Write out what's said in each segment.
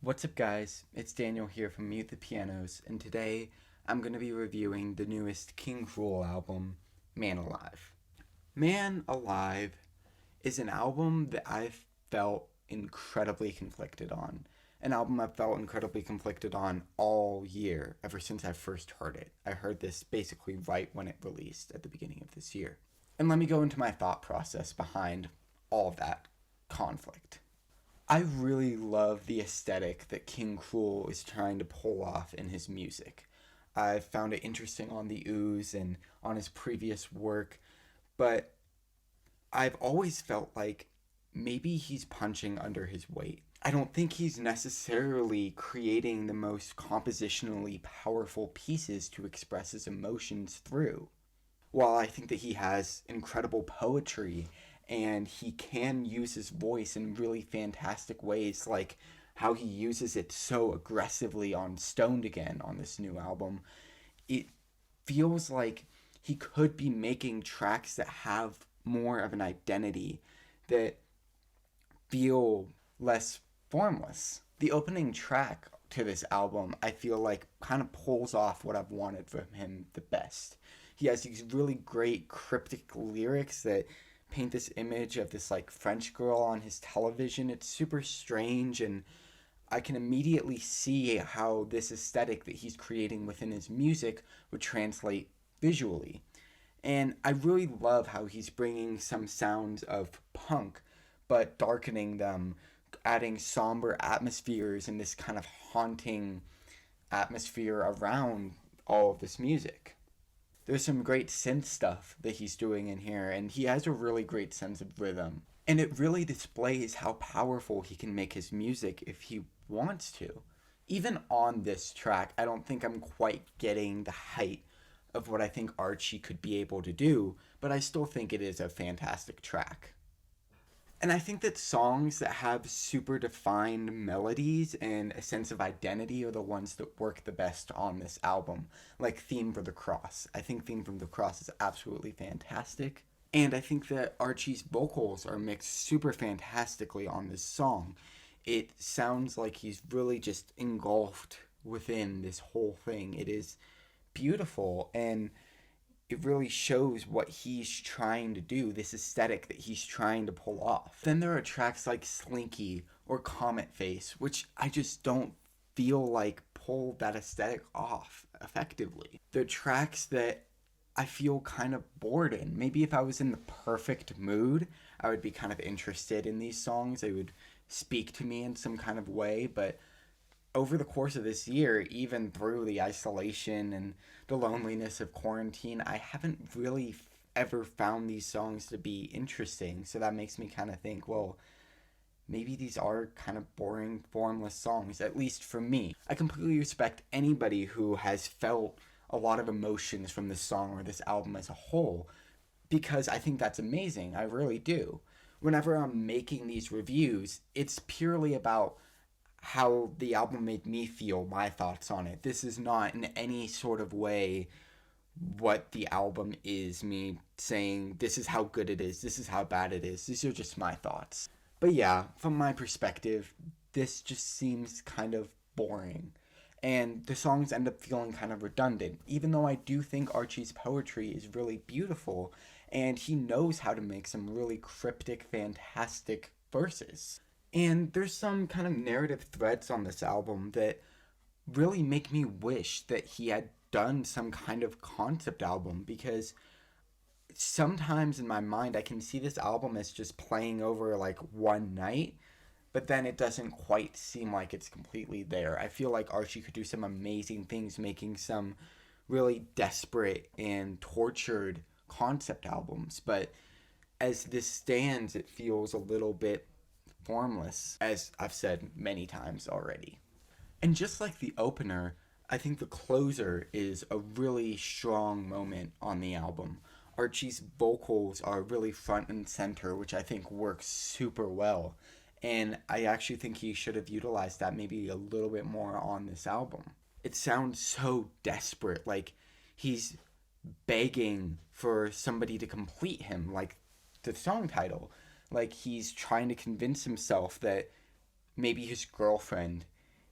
What's up, guys? It's Daniel here from Mute the Pianos, and today I'm going to be reviewing the newest King Krule album, Man Alive. Man Alive is an album that I've felt incredibly conflicted on. An album I've felt incredibly conflicted on all year, ever since I first heard it. I heard this basically right when it released at the beginning of this year. And let me go into my thought process behind all of that conflict. I really love the aesthetic that King Krule is trying to pull off in his music. I found it interesting on the Ooze and on his previous work, but I've always felt like maybe he's punching under his weight. I don't think he's necessarily creating the most compositionally powerful pieces to express his emotions through. While I think that he has incredible poetry and he can use his voice in really fantastic ways, like how he uses it so aggressively on Stoned Again on this new album, it feels like he could be making tracks that have more of an identity, that feel less formless. The opening track to this album, I feel like, kind of pulls off what I've wanted from him the best. He has these really great cryptic lyrics that paint this image of this like French girl on his television. It's super strange, and I can immediately see how this aesthetic that he's creating within his music would translate visually. And I really love how he's bringing some sounds of punk, but darkening them, adding somber atmospheres and this kind of haunting atmosphere around all of this music. There's some great synth stuff that he's doing in here, and he has a really great sense of rhythm. And it really displays how powerful he can make his music if he wants to. Even on this track, I don't think I'm quite getting the height of what I think Archie could be able to do, but I still think it is a fantastic track. And I think that songs that have super defined melodies and a sense of identity are the ones that work the best on this album, like Theme for the Cross. I think Theme from the Cross is absolutely fantastic. And I think that Archie's vocals are mixed super fantastically on this song. It sounds like he's really just engulfed within this whole thing. It is beautiful, and it really shows what he's trying to do, this aesthetic that he's trying to pull off. Then there are tracks like Slinky or Comet Face, which I just don't feel like pull that aesthetic off effectively. They're tracks that I feel kind of bored in. Maybe if I was in the perfect mood, I would be kind of interested in these songs. They would speak to me in some kind of way, but over the course of this year, even through the isolation and the loneliness of quarantine, I haven't really ever found these songs to be interesting. So that makes me kind of think, well, maybe these are kind of boring, formless songs, at least for me. I completely respect anybody who has felt a lot of emotions from this song or this album as a whole, because I think that's amazing. I really do. Whenever I'm making these reviews, it's purely about how the album made me feel, my thoughts on it. This is not in any sort of way what the album is, me saying this is how good it is, this is how bad it is. These are just my thoughts. But yeah, from my perspective, this just seems kind of boring. And the songs end up feeling kind of redundant, even though I do think Archie's poetry is really beautiful, and he knows how to make some really cryptic, fantastic verses. And there's some kind of narrative threads on this album that really make me wish that he had done some kind of concept album, because sometimes in my mind I can see this album as just playing over like one night, but then it doesn't quite seem like it's completely there. I feel like Archie could do some amazing things making some really desperate and tortured concept albums, but as this stands, it feels a little bit formless, as I've said many times already. And just like the opener, I think the closer is a really strong moment on the album. Archie's vocals are really front and center, which I think works super well. And I actually think he should have utilized that maybe a little bit more on this album. It sounds so desperate, like he's begging for somebody to complete him, like the song title. Like he's trying to convince himself that maybe his girlfriend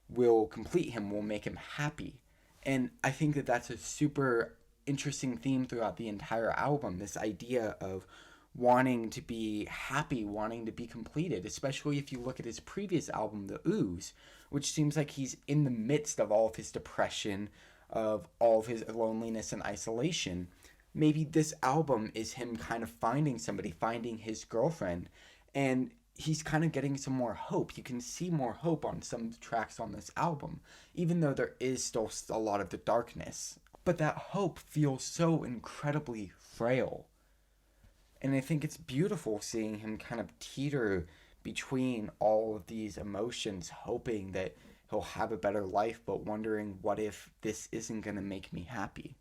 will complete him, will make him happy. And I think that that's a super interesting theme throughout the entire album, this idea of wanting to be happy, wanting to be completed, especially if you look at his previous album, The Ooze, which seems like he's in the midst of all of his depression, of all of his loneliness and isolation. Maybe this album is him kind of finding somebody, finding his girlfriend, and he's kind of getting some more hope. You can see more hope on some tracks on this album, even though there is still a lot of the darkness. But that hope feels so incredibly frail. And I think it's beautiful seeing him kind of teeter between all of these emotions, hoping that he'll have a better life, but wondering, what if this isn't going to make me happy?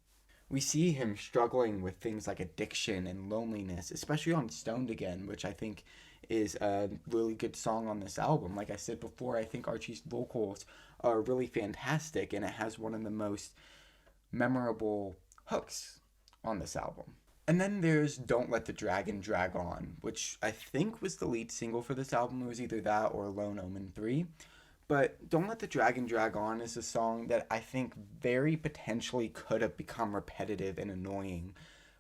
We see him struggling with things like addiction and loneliness, especially on Stoned Again, which I think is a really good song on this album. Like I said before, I think Archie's vocals are really fantastic, and it has one of the most memorable hooks on this album. And then there's Don't Let the Dragon Drag On, which I think was the lead single for this album. It was either that or Lone Omen 3. But Don't Let the Dragon Drag On is a song that I think very potentially could have become repetitive and annoying.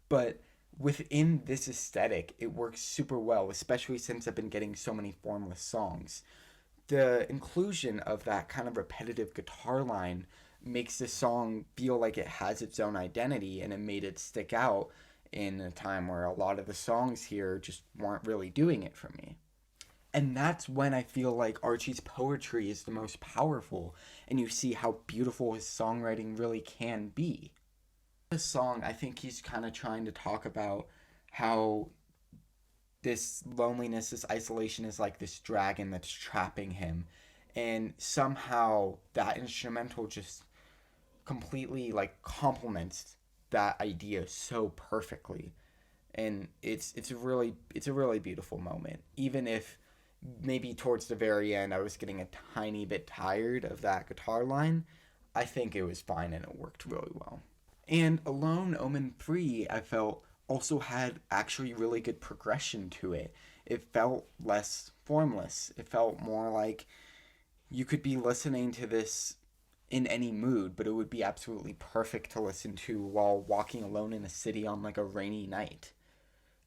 But within this aesthetic, it works super well, especially since I've been getting so many formless songs. The inclusion of that kind of repetitive guitar line makes the song feel like it has its own identity, and it made it stick out in a time where a lot of the songs here just weren't really doing it for me. And that's when I feel like Archie's poetry is the most powerful, and you see how beautiful his songwriting really can be. This song, I think he's kind of trying to talk about how this loneliness, this isolation is like this dragon that's trapping him. And somehow that instrumental just completely like complements that idea so perfectly. And it's a really beautiful moment. Even if maybe towards the very end I was getting a tiny bit tired of that guitar line, I think it was fine and it worked really well. And Alone Omen 3, I felt, also had actually really good progression to it. It felt less formless. It felt more like you could be listening to this in any mood, but it would be absolutely perfect to listen to while walking alone in a city on like a rainy night.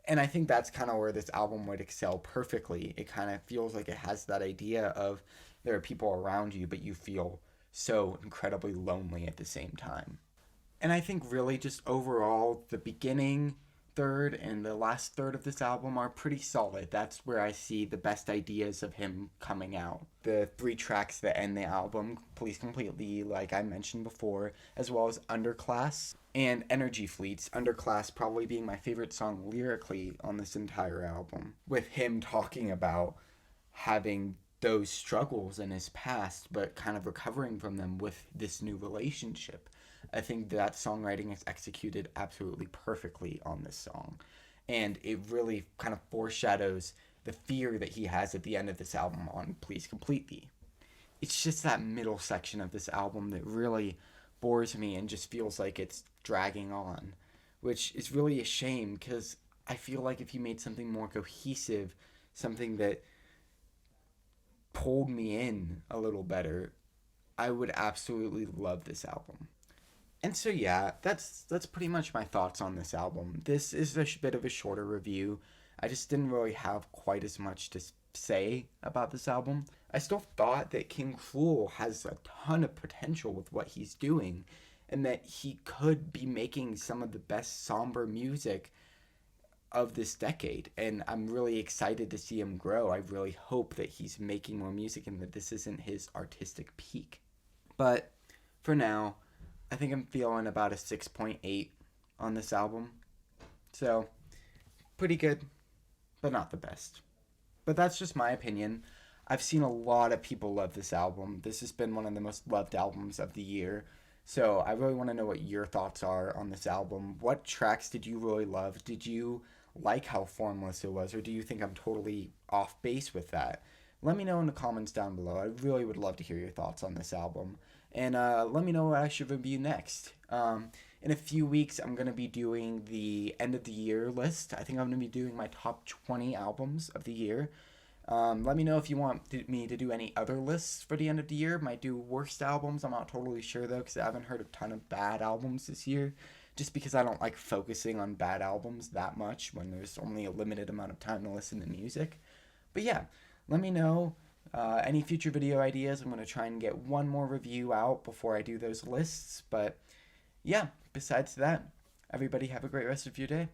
And I think that's kind of where this album would excel perfectly. It kind of feels like it has that idea of there are people around you, but you feel so incredibly lonely at the same time. And I think really just overall, the beginning third and the last third of this album are pretty solid. That's where I see the best ideas of him coming out. The 3 tracks that end the album, Please Completely, like I mentioned before, as well as Underclass and Energy Fleets. Underclass probably being my favorite song lyrically on this entire album, with him talking about having those struggles in his past, but kind of recovering from them with this new relationship. I think that songwriting is executed absolutely perfectly on this song. And it really kind of foreshadows the fear that he has at the end of this album on Please Completely. It's just that middle section of this album that really bores me and just feels like it's dragging on, which is really a shame because I feel like if you made something more cohesive, something that pulled me in a little better, I would absolutely love this album. And so yeah, that's pretty much my thoughts on this album. This is a bit of a shorter review. I just didn't really have quite as much to say about this album. I still thought that King Krule has a ton of potential with what he's doing, and that he could be making some of the best somber music of this decade. And I'm really excited to see him grow. I really hope that he's making more music and that this isn't his artistic peak. But for now, I think I'm feeling about a 6.8 on this album. So, pretty good, but not the best. But that's just my opinion. I've seen a lot of people love this album. This has been one of the most loved albums of the year. So, I really want to know what your thoughts are on this album. What tracks did you really love? Did you like how formless it was, or do you think I'm totally off base with that? Let me know in the comments down below. I really would love to hear your thoughts on this album. And let me know what I should review next. In a few weeks, I'm going to be doing the end of the year list. I think I'm going to be doing my top 20 albums of the year. Let me know if you want me to do any other lists for the end of the year. Might do worst albums. I'm not totally sure though, because I haven't heard a ton of bad albums this year. Just because I don't like focusing on bad albums that much when there's only a limited amount of time to listen to music. But yeah, let me know any future video ideas. I'm going to try and get one more review out before I do those lists. But yeah, besides that, everybody have a great rest of your day.